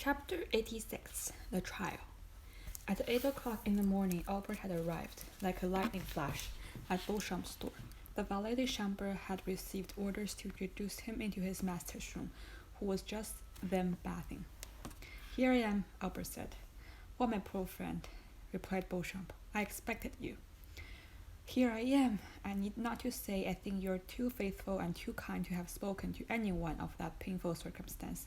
Chapter 86 The Trial. At 8 o'clock in the morning, Albert had arrived, like a lightning flash, at Beauchamp's door. The valet de chambre had received orders to introduce him into his master's room, who was just then bathing. "Here I am," Albert said. "Well, my poor friend," replied Beauchamp, "I expected you." "Here I am. I need not to say I think you're too faithful and too kind to have spoken to anyone of that painful circumstance.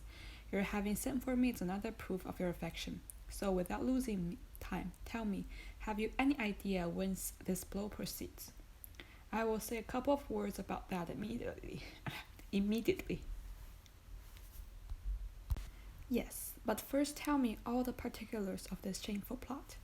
Your having sent for me is another proof of your affection. So, without losing time, tell me, have you any idea whence this blow proceeds?" "I will say a couple of words about that immediately." Immediately. "Yes, but first tell me all the particulars of this shameful plot."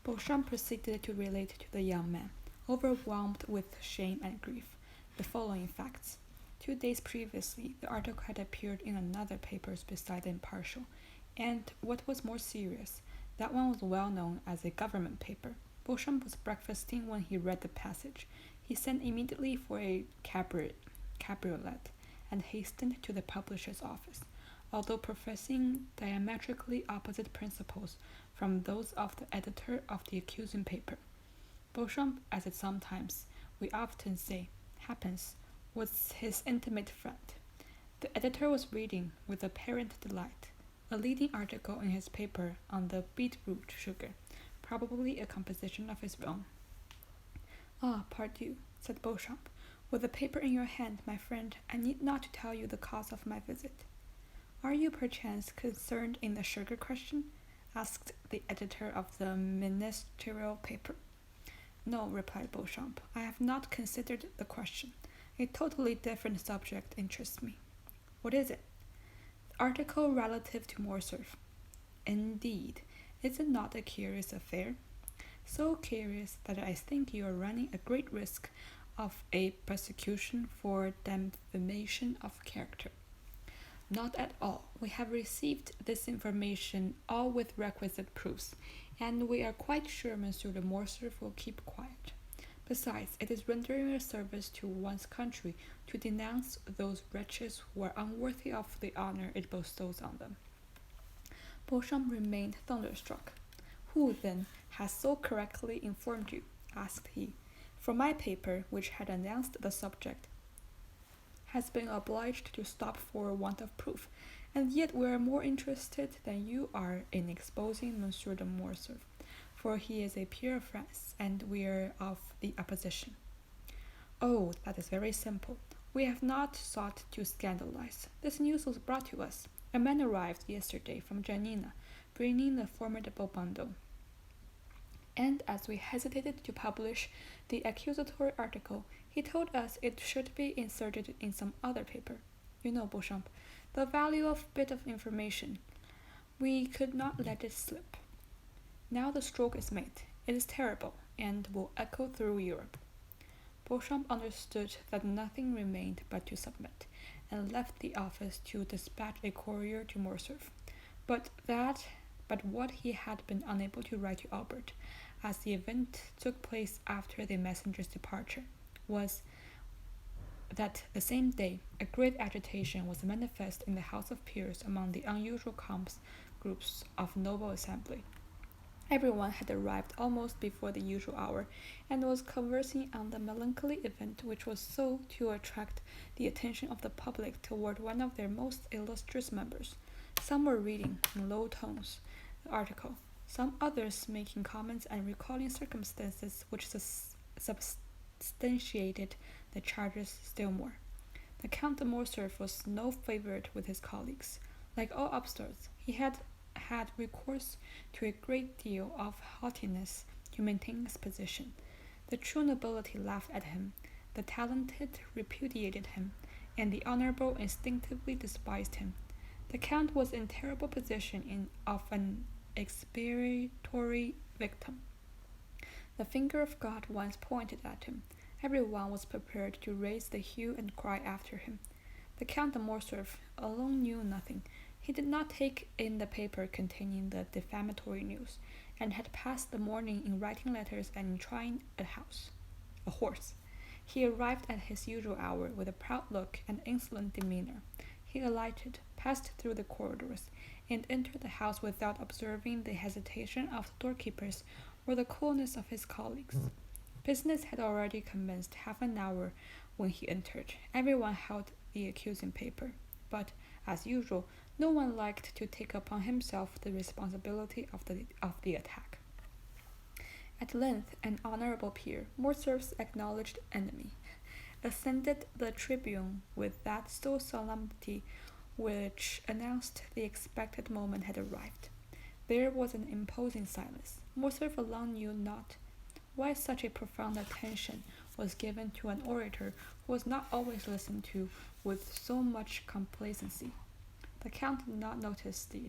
Beauchamp proceeded to relate to the young man, overwhelmed with shame and grief, the following facts. 2 days previously, the article had appeared in another paper beside the Impartial, and, what was more serious, that one was well known as a government paper. Beauchamp was breakfasting when he read the passage. He sent immediately for a cabriolet and hastened to the publisher's office. Although professing diametrically opposite principles from those of the editor of the accusing paper, Beauchamp, as it sometimes, we often say, happens, was his intimate friend. The editor was reading, with apparent delight, a leading article in his paper on the beetroot sugar, probably a composition of his own. "Ah, pardieu," said Beauchamp, "with the paper in your hand, my friend, I need not to tell you the cause of my visit." "Are you perchance concerned in the sugar question?" asked the editor of the ministerial paper. "No," replied Beauchamp, "I have not considered the question. A totally different subject interests me." "What is it?" "The article relative to Morcerf." "Indeed, is it not a curious affair?" "So curious that I think you are running a great risk of a prosecution for defamation of character." "Not at all. We have received this information all with requisite proofs, and we are quite sure Monsieur de Morcerf will keep quiet. Besides, it is rendering a service to one's country to denounce those wretches who are unworthy of the honor it bestows on them." Beauchamp remained thunderstruck. "Who, then, has so correctly informed you?" asked he. "For my paper, which had announced the subject, has been obliged to stop for want of proof, and yet we are more interested than you are in exposing Monsieur de Morcerf, for he is a peer of France, and we are of the opposition." "Oh, that is very simple. We have not sought to scandalize. This news was brought to us. A man arrived yesterday from Janina, bringing a formidable bundle, and as we hesitated to publish the accusatory article, he told us it should be inserted in some other paper. You know, Beauchamp, the value of a bit of information. We could not let it slip. Now the stroke is made. It is terrible, and will echo through Europe." Beauchamp understood that nothing remained but to submit, and left the office to dispatch a courier to Morcerf. But what he had been unable to write to Albert, as the event took place after the messenger's departure, was that the same day a great agitation was manifest in the House of Peers among the unusual groups of noble assembly. Everyone had arrived almost before the usual hour, and was conversing on the melancholy event which was so to attract the attention of the public toward one of their most illustrious members. Some were reading, in low tones, the article, some others making comments and recalling circumstances which substantiated the charges still more. The Count de Morcerf was no favorite with his colleagues. Like all upstarts, he had recourse to a great deal of haughtiness to maintain his position. The true nobility laughed at him, the talented repudiated him, and the honorable instinctively despised him. The Count was in terrible position of an expiatory victim. The finger of God once pointed at him. Everyone was prepared to raise the hue and cry after him. The Count de Morcerf alone knew nothing. He did not take in the paper containing the defamatory news, and had passed the morning in writing letters and in trying a horse. He arrived at his usual hour with a proud look and insolent demeanor. He alighted, passed through the corridors, and entered the house without observing the hesitation of the doorkeepers or the coolness of his colleagues. Business had already commenced half an hour when he entered. Everyone held the accusing paper, but, as usual, no one liked to take upon himself the responsibility of the attack. At length, an honorable peer, Morcerf's acknowledged enemy, ascended the tribune with that solemnity which announced the expected moment had arrived. There was an imposing silence. Morcerf alone knew not why such a profound attention was given to an orator who was not always listened to with so much complacency. The Count did not notice the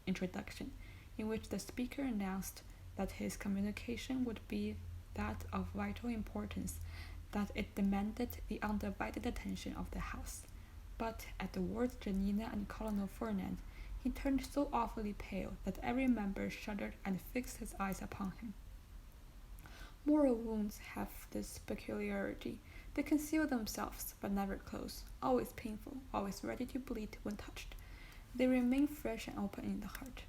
introduction, in which the speaker announced that his communication would be that of vital importance, that it demanded the undivided attention of the House. But at the words Janina and Colonel Fernand, he turned so awfully pale that every member shuddered and fixed his eyes upon him. Moral wounds have this peculiarity. They conceal themselves, but never close, always painful, always ready to bleed when touched. They remain fresh and open in the heart.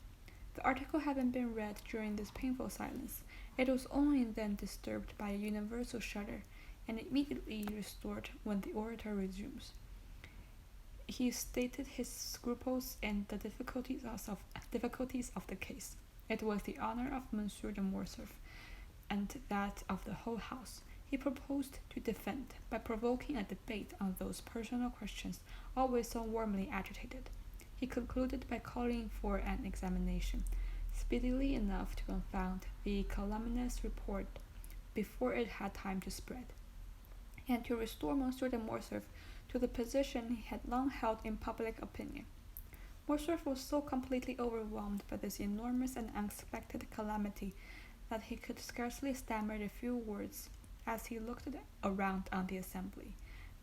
The article having been read during this painful silence, it was only then disturbed by a universal shudder, and immediately restored when the orator resumes. He stated his scruples and the difficulties of the case. It was the honor of Monsieur de Morcerf, and that of the whole house. He proposed to defend by provoking a debate on those personal questions always so warmly agitated. He concluded by calling for an examination, speedily enough to confound the calumnious report before it had time to spread, and to restore Monsieur de Morcerf to the position he had long held in public opinion. Morcerf was so completely overwhelmed by this enormous and unexpected calamity that he could scarcely stammer a few words as he looked around on the assembly.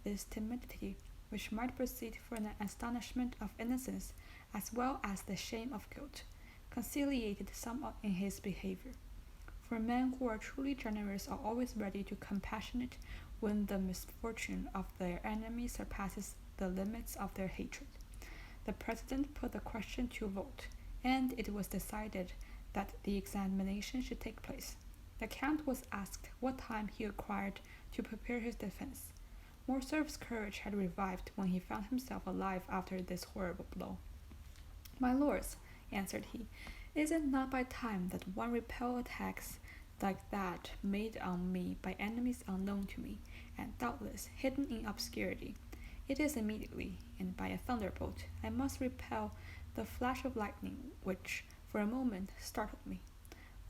This timidity, which might proceed from an astonishment of innocence as well as the shame of guilt, conciliated somewhat in his behavior. For men who are truly generous are always ready to compassionate when the misfortune of their enemy surpasses the limits of their hatred. The president put the question to vote, and it was decided that the examination should take place. The Count was asked what time he required to prepare his defense. Morcerf's courage had revived when he found himself alive after this horrible blow. "My lords," answered he, "is it not by time that one repel attacks like that made on me by enemies unknown to me, and doubtless hidden in obscurity? It is immediately, and by a thunderbolt, I must repel the flash of lightning which, for a moment, startled me.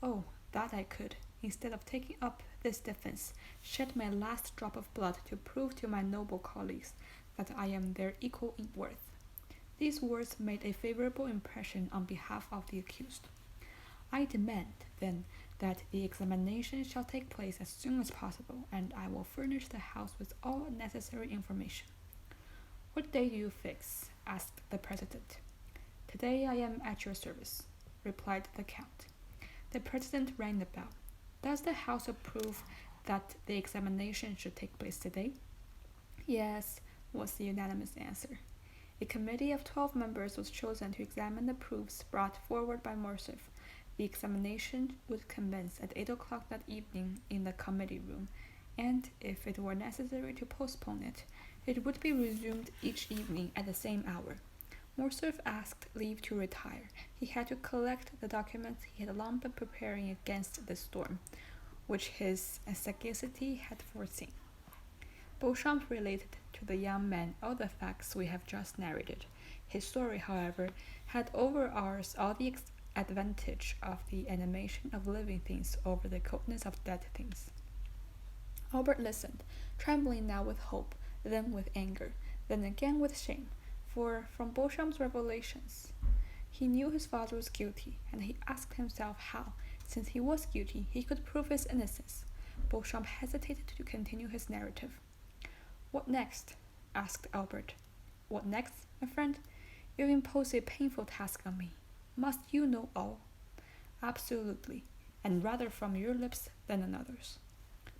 Oh, that I could, instead of taking up this defense, shed my last drop of blood to prove to my noble colleagues that I am their equal in worth." These words made a favorable impression on behalf of the accused. "I demand, then, that the examination shall take place as soon as possible, and I will furnish the House with all necessary information." "What day do you fix?" asked the president. "Today I am at your service," replied the Count. The president rang the bell. "Does the House approve that the examination should take place today?" "Yes," was the unanimous answer. A committee of 12 members was chosen to examine the proofs brought forward by Morcerf. The examination would commence at 8 o'clock that evening in the committee room, and if it were necessary to postpone it, it would be resumed each evening at the same hour. Morcerf asked leave to retire. He had to collect the documents he had long been preparing against the storm, which his sagacity had foreseen. Beauchamp related to the young man all the facts we have just narrated. His story, however, had over ours all the advantage of the animation of living things over the coldness of dead things. Albert listened, trembling now with hope, then with anger, then again with shame, for from Beauchamp's revelations he knew his father was guilty, and he asked himself how, since he was guilty, he could prove his innocence. Beauchamp hesitated to continue his narrative. "What next?" asked Albert. "What next, my friend? You impose a painful task on me. Must you know all?" "Absolutely, and rather from your lips than another's."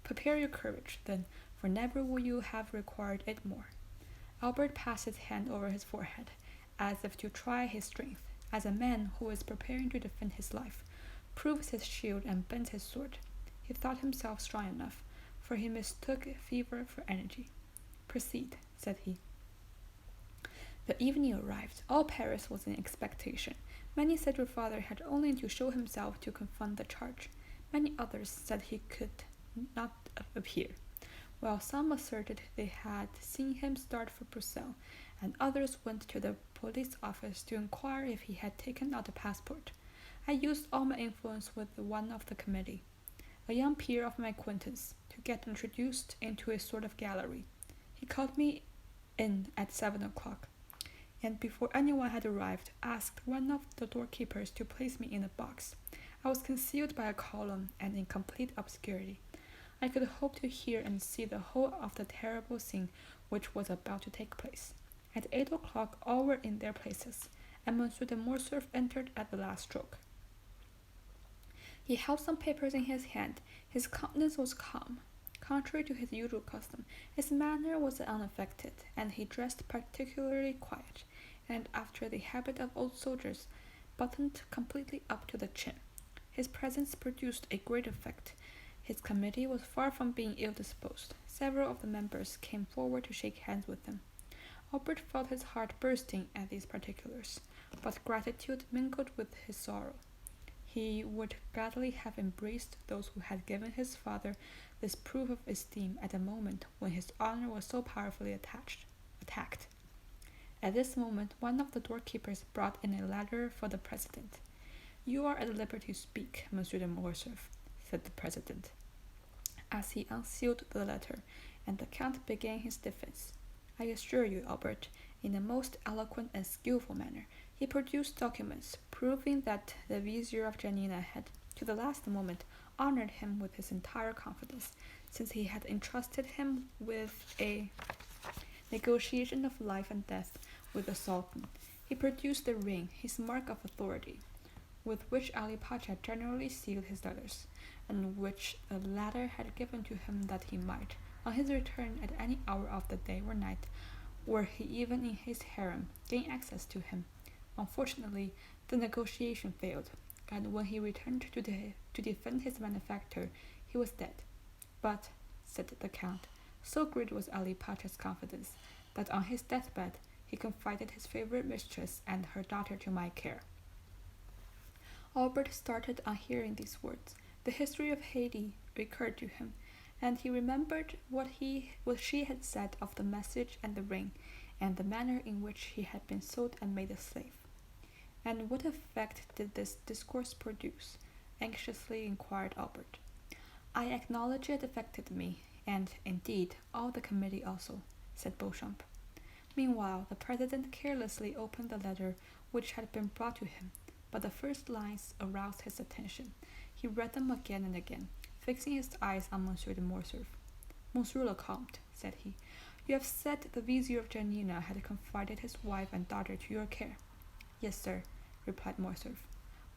"Prepare your courage, then, for never will you have required it more." Albert passed his hand over his forehead, as if to try his strength, as a man who is preparing to defend his life, proves his shield and bends his sword. He thought himself strong enough, for he mistook fever for energy. Proceed, said he. The evening arrived. All Paris was in expectation. Many said your father had only to show himself to confront the charge. Many others said he could not appear, while some asserted they had seen him start for Brussels, and others went to the police office to inquire if he had taken out a passport. I used all my influence with one of the committee, a young peer of my acquaintance, to get introduced into a sort of gallery. He called me in at 7 o'clock, and before anyone had arrived, asked one of the doorkeepers to place me in a box. I was concealed by a column and in complete obscurity. I could hope to hear and see the whole of the terrible scene which was about to take place. At 8 o'clock all were in their places, and Monsieur de Morcerf entered at the last stroke. He held some papers in his hand. His countenance was calm. Contrary to his usual custom, his manner was unaffected, and he dressed particularly quiet, and after the habit of old soldiers, buttoned completely up to the chin. His presence produced a great effect. His committee was far from being ill-disposed. Several of the members came forward to shake hands with him. Albert felt his heart bursting at these particulars, but gratitude mingled with his sorrow. He would gladly have embraced those who had given his father this proof of esteem at a moment when his honor was so powerfully attacked. At this moment, one of the doorkeepers brought in a letter for the president. You are at liberty to speak, Monsieur de Morcerf, said the president, as he unsealed the letter, and the count began his defense. I assure you, Albert, in a most eloquent and skilful manner, he produced documents proving that the vizier of Janina had, to the last moment, honored him with his entire confidence, since he had entrusted him with a negotiation of life and death with the Sultan. He produced the ring, his mark of authority, with which Ali Pacha generally sealed his letters, and which the latter had given to him that he might, on his return at any hour of the day or night, were he even in his harem, gain access to him. Unfortunately, the negotiation failed, and when he returned to defend his benefactor, he was dead. But, said the count, so great was Ali Pacha's confidence, that on his deathbed he confided his favorite mistress and her daughter to my care. Albert started on hearing these words. The history of Haydée recurred to him, and he remembered what she had said of the message and the ring, and the manner in which he had been sold and made a slave. And what effect did this discourse produce? Anxiously inquired Albert. I acknowledge it affected me, and, indeed, all the committee also, said Beauchamp. Meanwhile, the president carelessly opened the letter which had been brought to him, but the first lines aroused his attention. He read them again and again, fixing his eyes on Monsieur de Morcerf. Monsieur le Comte, said he, you have said the vizier of Janina had confided his wife and daughter to your care. Yes, sir, replied Morcerf,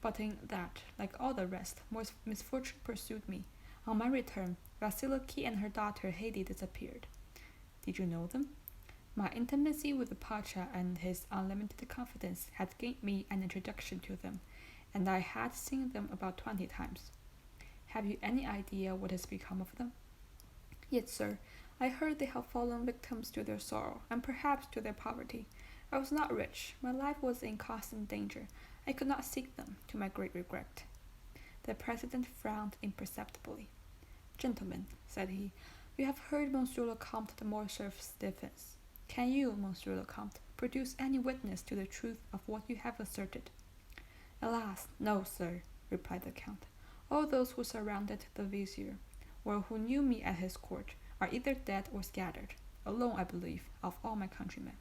but in that, like all the rest, misfortune pursued me. On my return, Vasiliki and her daughter Haydée disappeared. Did you know them? My intimacy with the Pacha and his unlimited confidence had gained me an introduction to them, and I had seen them about 20 times. Have you any idea what has become of them? Yes, sir. I heard they have fallen victims to their sorrow, and perhaps to their poverty. I was not rich. My life was in constant danger. I could not seek them, to my great regret. The president frowned imperceptibly. Gentlemen, said he, you have heard Monsieur le Comte de Morcerf's defense. Can you, Monsieur le Comte, produce any witness to the truth of what you have asserted? Alas, no, sir, replied the count. All those who surrounded the vizier, or who knew me at his court, are either dead or scattered. Alone, I believe, of all my countrymen.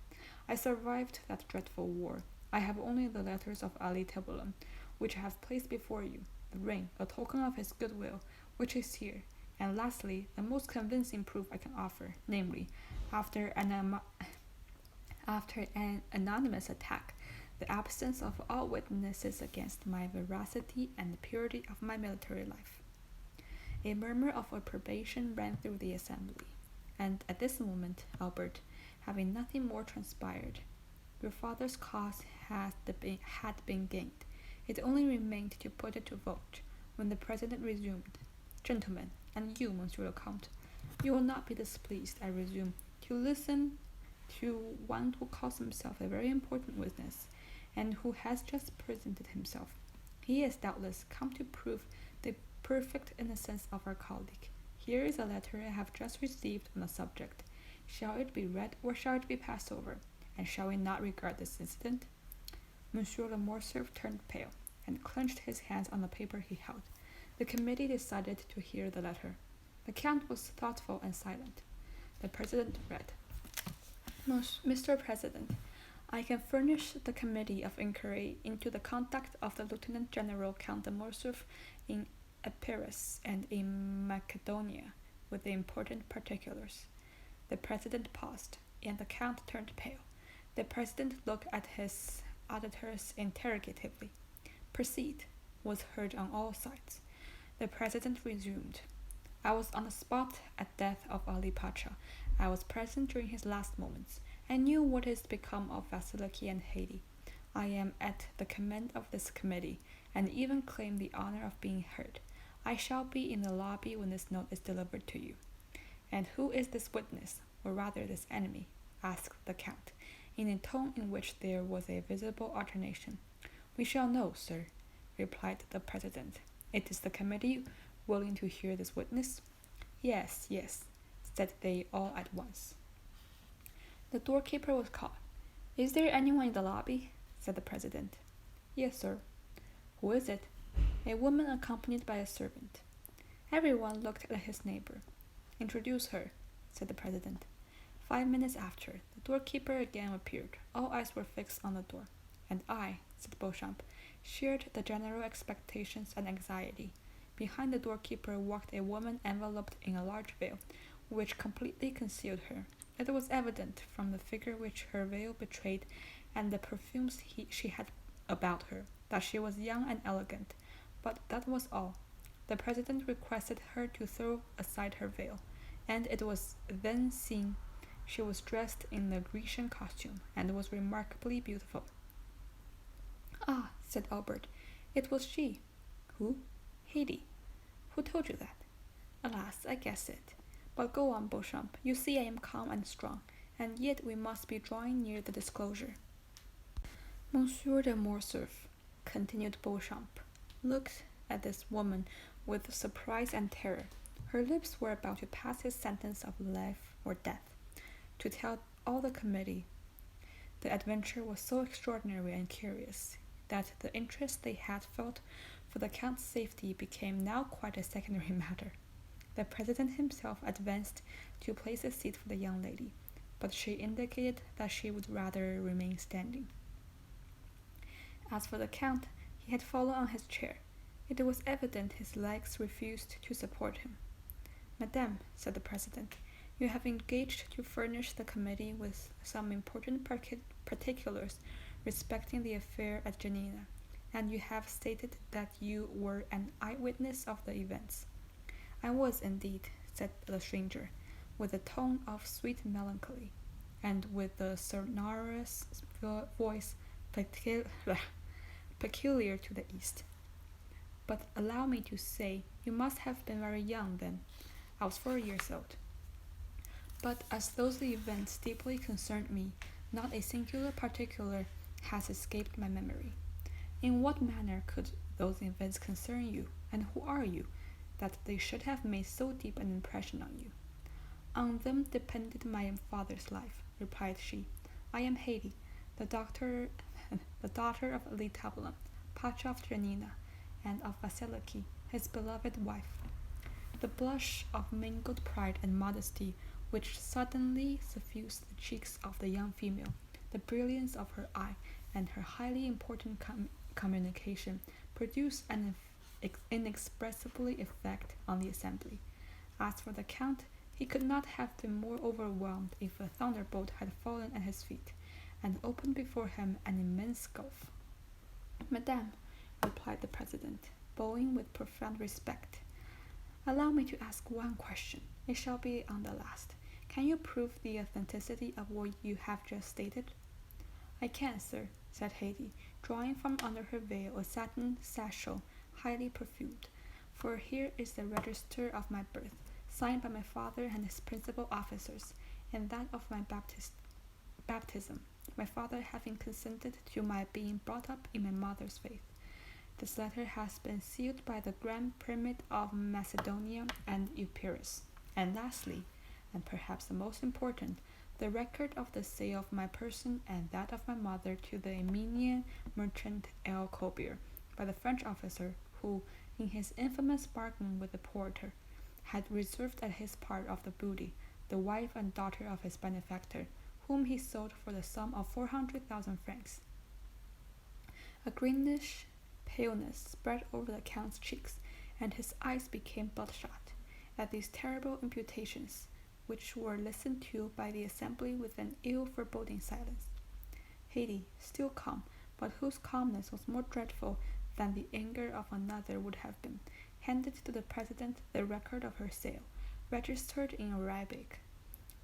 I survived that dreadful war. I have only the letters of Ali Teboulen, which I have placed before you, the ring, a token of his goodwill, which is here, and lastly, the most convincing proof I can offer, namely, after an anonymous attack, the absence of all witnesses against my veracity and the purity of my military life. A murmur of approbation ran through the assembly, and at this moment, Albert, having nothing more transpired. Your father's cause had been gained. It only remained to put it to vote, when the president resumed. Gentlemen, and you, Monsieur le Comte, you will not be displeased, I resume, to listen to one who calls himself a very important witness, and who has just presented himself. He is doubtless come to prove the perfect innocence of our colleague. Here is a letter I have just received on the subject. Shall it be read or shall it be passed over? And shall we not regard this incident? Monsieur le Morcerf turned pale, and clenched his hands on the paper he held. The committee decided to hear the letter. The count was thoughtful and silent. The president read, Mr. President, I can furnish the committee of inquiry into the conduct of the Lieutenant General Count de Morcerf in Epirus and in Macedonia with the important particulars. The president paused, and the count turned pale. The president looked at his auditors interrogatively. Proceed, was heard on all sides. The president resumed. I was on the spot at death of Ali Pacha. I was present during his last moments. I knew what is become of Vasiliki and Haiti. I am at the command of this committee, and even claim the honor of being heard. I shall be in the lobby when this note is delivered to you. And who is this witness, or rather this enemy? Asked the count, in a tone in which there was a visible alternation. We shall know, sir, replied the president. It is the committee willing to hear this witness? Yes, yes, said they all at once. The doorkeeper was called. Is there anyone in the lobby? Said the president. Yes, sir. Who is it? A woman accompanied by a servant. Everyone looked at his neighbor. Introduce her, said the president. 5 minutes after, the doorkeeper again appeared. All eyes were fixed on the door. And I, said Beauchamp, shared the general expectations and anxiety. Behind the doorkeeper walked a woman enveloped in a large veil, which completely concealed her. It was evident from the figure which her veil betrayed and the perfumes she had about her that she was young and elegant, but that was all. The president requested her to throw aside her veil, and it was then seen she was dressed in the Grecian costume and was remarkably beautiful. Ah, said Albert, it was she. Who? Haiti. Who told you that? Alas, I guess it. But go on, Beauchamp. You see I am calm and strong, and yet we must be drawing near the disclosure. Monsieur de Morcerf, continued Beauchamp, looked at this woman with surprise and terror. Her lips were about to pass his sentence of life or death. To tell all the committee, the adventure was so extraordinary and curious that the interest they had felt for the count's safety became now quite a secondary matter. The president himself advanced to place a seat for the young lady, but she indicated that she would rather remain standing. As for the count, he had fallen on his chair. It was evident his legs refused to support him. Madame, said the president, you have engaged to furnish the committee with some important particulars respecting the affair at Janina, and you have stated that you were an eyewitness of the events. I was indeed, said the stranger, with a tone of sweet melancholy, and with the sonorous voice peculiar to the East. But allow me to say, you must have been very young then. I was 4 years old. But as those events deeply concerned me, not a singular particular has escaped my memory. In what manner could those events concern you, and who are you, that they should have made so deep an impression on you? On them depended my father's life, replied she. I am Haiti, the daughter of Ali Tablan, Pacha of Janina, and of Vasiliki, his beloved wife. The blush of mingled pride and modesty which suddenly suffused the cheeks of the young female, the brilliance of her eye, and her highly important communication produced an inexpressible effect on the assembly. As for the count, he could not have been more overwhelmed if a thunderbolt had fallen at his feet, and opened before him an immense gulf. Madame, replied the president, bowing with profound respect, allow me to ask one question. It shall be on the last. Can you prove the authenticity of what you have just stated?" "I can, sir," said Haydée, drawing from under her veil a satin satchel highly perfumed, "for here is the register of my birth, signed by my father and his principal officers, and that of my baptism, my father having consented to my being brought up in my mother's faith. This letter has been sealed by the Grand Primate of Macedonia and Epirus. And lastly, and perhaps the most important, the record of the sale of my person and that of my mother to the Armenian merchant El Kobbir by the French officer who, in his infamous bargain with the porter, had reserved as his part of the booty the wife and daughter of his benefactor, whom he sold for the sum of 400,000 francs." A greenish paleness spread over the Count's cheeks, and his eyes became bloodshot at these terrible imputations, which were listened to by the assembly with an ill-foreboding silence. Haydée, still calm, but whose calmness was more dreadful than the anger of another would have been, handed to the president the record of her sale, registered in Arabic.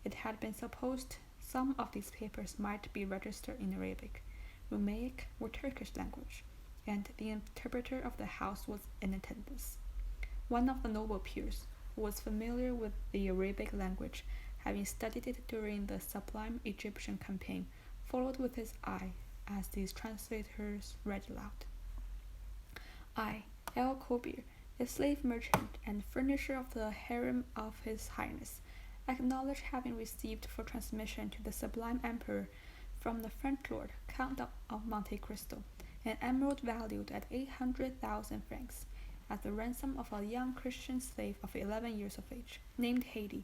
It had been supposed some of these papers might be registered in Arabic, Romaic, or Turkish language, and the interpreter of the house was in attendance. One of the noble peers, who was familiar with the Arabic language, having studied it during the sublime Egyptian campaign, followed with his eye as these translators read aloud. "I, El Kobbir, a slave merchant and furnisher of the harem of His Highness, acknowledge having received for transmission to the Sublime Emperor from the French Lord Count of Monte Cristo an emerald valued at 800,000 francs, as the ransom of a young Christian slave of 11 years of age, named Haydée,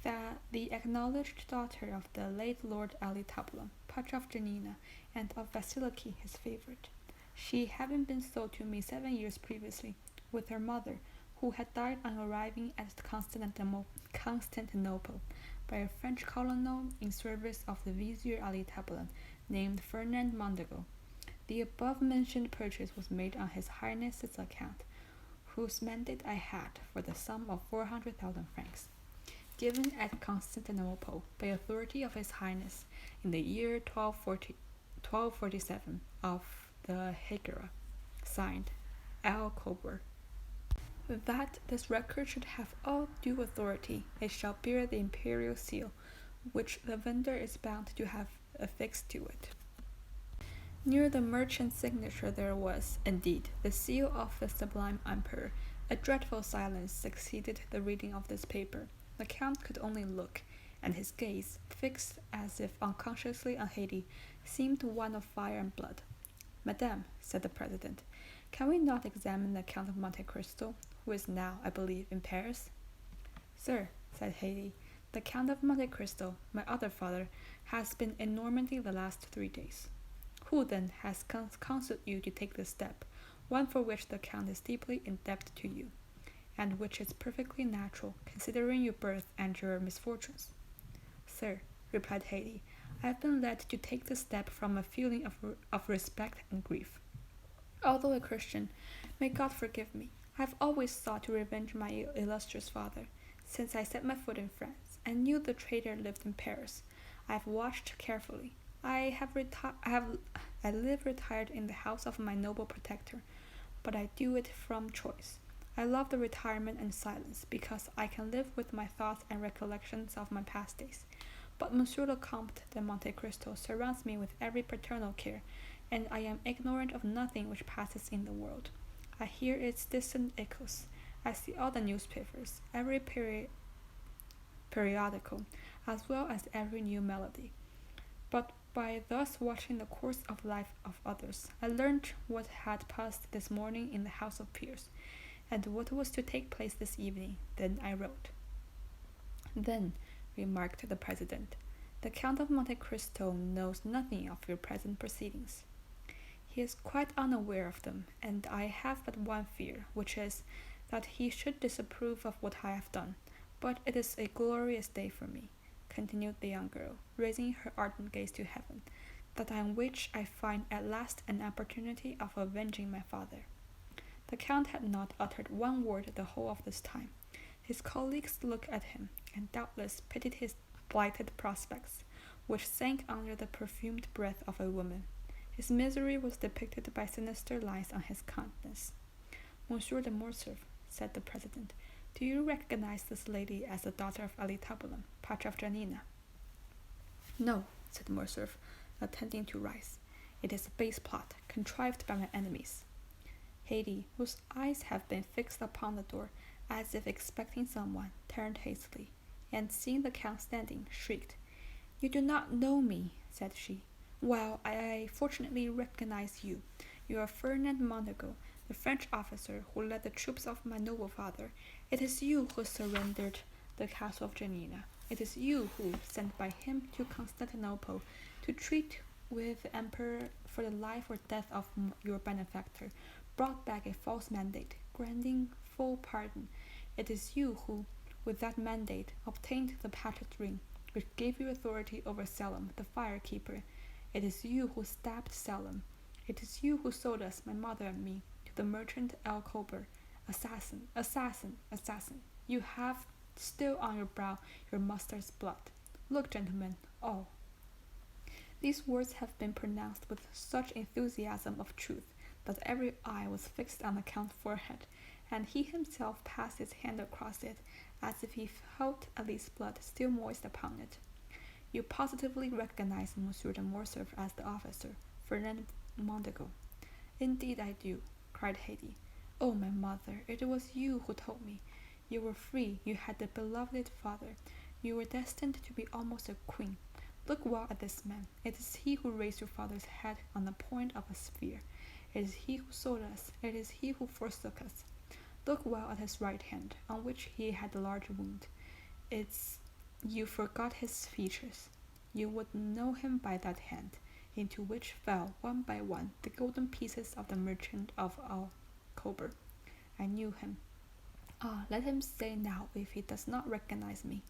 that the acknowledged daughter of the late Lord Ali Tabulon, Pacha of Janina, and of Vasiliki, his favorite, she having been sold to me 7 years previously, with her mother, who had died on arriving at Constantinople by a French colonel in service of the Vizier Ali Tabulon, named Fernand Mondego. The above-mentioned purchase was made on His Highness's account, whose mandate I had for the sum of 400,000 francs, given at Constantinople by authority of His Highness in the year 1247 of the Hegira, signed El Kobbir. That this record should have all due authority, it shall bear the imperial seal, which the vendor is bound to have affixed to it." Near the merchant's signature there was, indeed, the seal of the Sublime Emperor. A dreadful silence succeeded the reading of this paper. The Count could only look, and his gaze, fixed as if unconsciously on Haydée, seemed one of fire and blood. "Madame," said the president, "can we not examine the Count of Monte Cristo, who is now, I believe, in Paris?" "Sir," said Haydée, "the Count of Monte Cristo, my other father, has been in Normandy the last 3 days." "Who, then, has counseled you to take this step, one for which the Count is deeply indebted to you, and which is perfectly natural, considering your birth and your misfortunes?" "Sir," replied Haydée, "I have been led to take this step from a feeling of respect and grief. Although a Christian, may God forgive me, I have always sought to revenge my illustrious father. Since I set my foot in France, and knew the traitor lived in Paris, I have watched carefully. I live retired in the house of my noble protector, but I do it from choice. I love the retirement and silence, because I can live with my thoughts and recollections of my past days. But Monsieur le Comte de Monte Cristo surrounds me with every paternal care, and I am ignorant of nothing which passes in the world. I hear its distant echoes. I see all the newspapers, every periodical, as well as every new melody. But by thus watching the course of life of others, I learned what had passed this morning in the House of Peers, and what was to take place this evening. Then I wrote." "Then," remarked the president, "the Count of Monte Cristo knows nothing of your present proceedings." "He is quite unaware of them, and I have but one fear, which is, that he should disapprove of what I have done. But it is a glorious day for me," continued the young girl, raising her ardent gaze to heaven, "that on which I find at last an opportunity of avenging my father." The Count had not uttered one word the whole of this time. His colleagues looked at him, and doubtless pitied his blighted prospects, which sank under the perfumed breath of a woman. His misery was depicted by sinister lines on his countenance. Monsieur de Morcerf, said the president, do you recognize this lady as the daughter of Ali Tabulon, Pacha of Janina? No, said Morcerf, attempting to rise. It is a base plot, contrived by my enemies. Haydée, whose eyes had been fixed upon the door, as if expecting someone, turned hastily, and seeing the count standing, shrieked. You do not know me, said she. Well, I fortunately recognize you. You are Ferdinand Montague, the French officer who led the troops of my noble father. It is you who surrendered the castle of Janina. It is you who, sent by him to Constantinople to treat with the emperor for the life or death of your benefactor, brought back a false mandate, granting full pardon. It is you who, with that mandate, obtained the Patriot ring, which gave you authority over Selim, the firekeeper. It is you who stabbed Selim. It is you who sold us, my mother and me, to the merchant El Kober. Assassin, assassin, assassin. You have still on your brow your master's blood. Look, gentlemen, all. These words have been pronounced with such enthusiasm of truth that every eye was fixed on the count's forehead, and he himself passed his hand across it, as if he felt Ali's blood still moist upon it. You positively recognize Monsieur de Morcerf as the officer, Ferdinand Montague. Indeed I do, cried Haydée. Oh, my mother, it was you who told me. You were free, you had a beloved father, you were destined to be almost a queen. Look well at this man. It is he who raised your father's head on the point of a spear. It is he who sold us. It is he who forsook us. Look well at his right hand, on which he had a large wound. You forgot his features. You would know him by that hand, into which fell one by one the golden pieces of the merchant of Al Kober. I knew him. Ah, let him say now if he does not recognize me.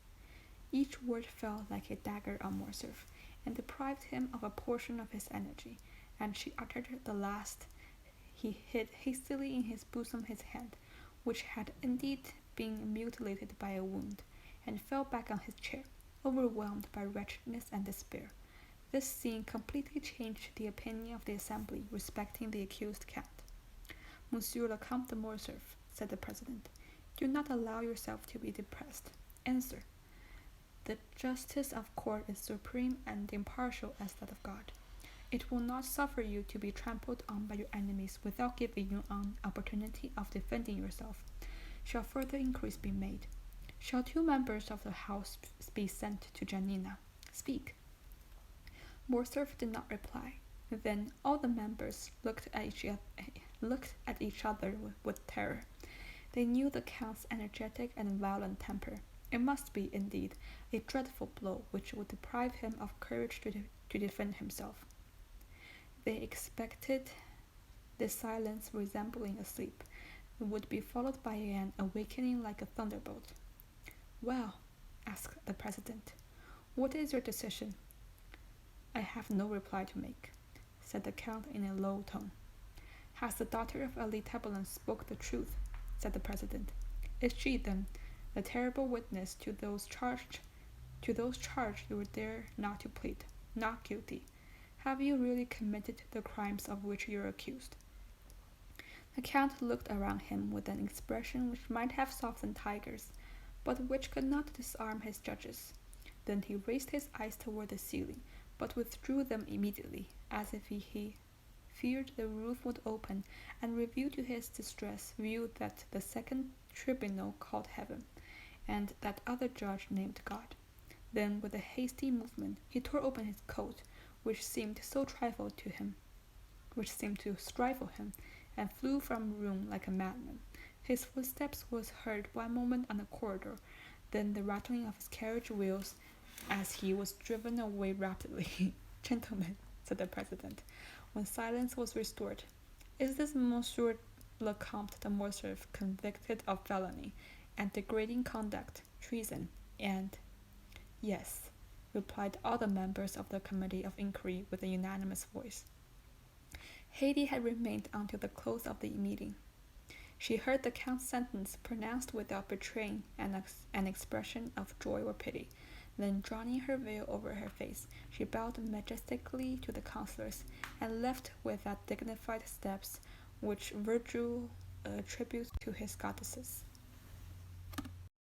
Each word fell like a dagger on Morcerf, and deprived him of a portion of his energy, and she uttered the last. He hid hastily in his bosom his hand, which had indeed been mutilated by a wound, and fell back on his chair, overwhelmed by wretchedness and despair. This scene completely changed the opinion of the assembly respecting the accused count. Monsieur le Comte de Morcerf, said the president, do not allow yourself to be depressed. Answer. The justice of court is supreme and impartial as that of God. It will not suffer you to be trampled on by your enemies without giving you an opportunity of defending yourself. Shall further inquiries be made? Shall 2 members of the House be sent to Janina? Speak. Morcerf did not reply. Then all the members looked at each other with terror. They knew the count's energetic and violent temper. It must be, indeed, a dreadful blow which would deprive him of courage to defend himself. They expected the silence resembling a sleep, would be followed by an awakening like a thunderbolt. Well, asked the president, what is your decision? I have no reply to make, said the count in a low tone. Has the daughter of Ali Tabulon spoke the truth? Said the president. Is she, then, the terrible witness to those charged you would dare not to plead, not guilty? Have you really committed the crimes of which you are accused? The count looked around him with an expression which might have softened tigers, but which could not disarm his judges. Then he raised his eyes toward the ceiling, but withdrew them immediately, as if he feared the roof would open and reveal to his distress view that the second tribunal called heaven, and that other judge named God. Then, with a hasty movement, he tore open his coat, which seemed to stifle him, and flew from the room like a madman. His footsteps was heard one moment on the corridor, then the rattling of his carriage wheels as he was driven away rapidly. Gentlemen, said the president, when silence was restored, is this Monsieur le Comte de Morcerf convicted of felony and degrading conduct, treason, and— Yes, replied all the members of the committee of inquiry with a unanimous voice. Haydée had remained until the close of the meeting. She heard the count's sentence pronounced without betraying an expression of joy or pity. Then, drawing her veil over her face, she bowed majestically to the councillors, and left with that dignified steps which Virgil attributes to his goddesses.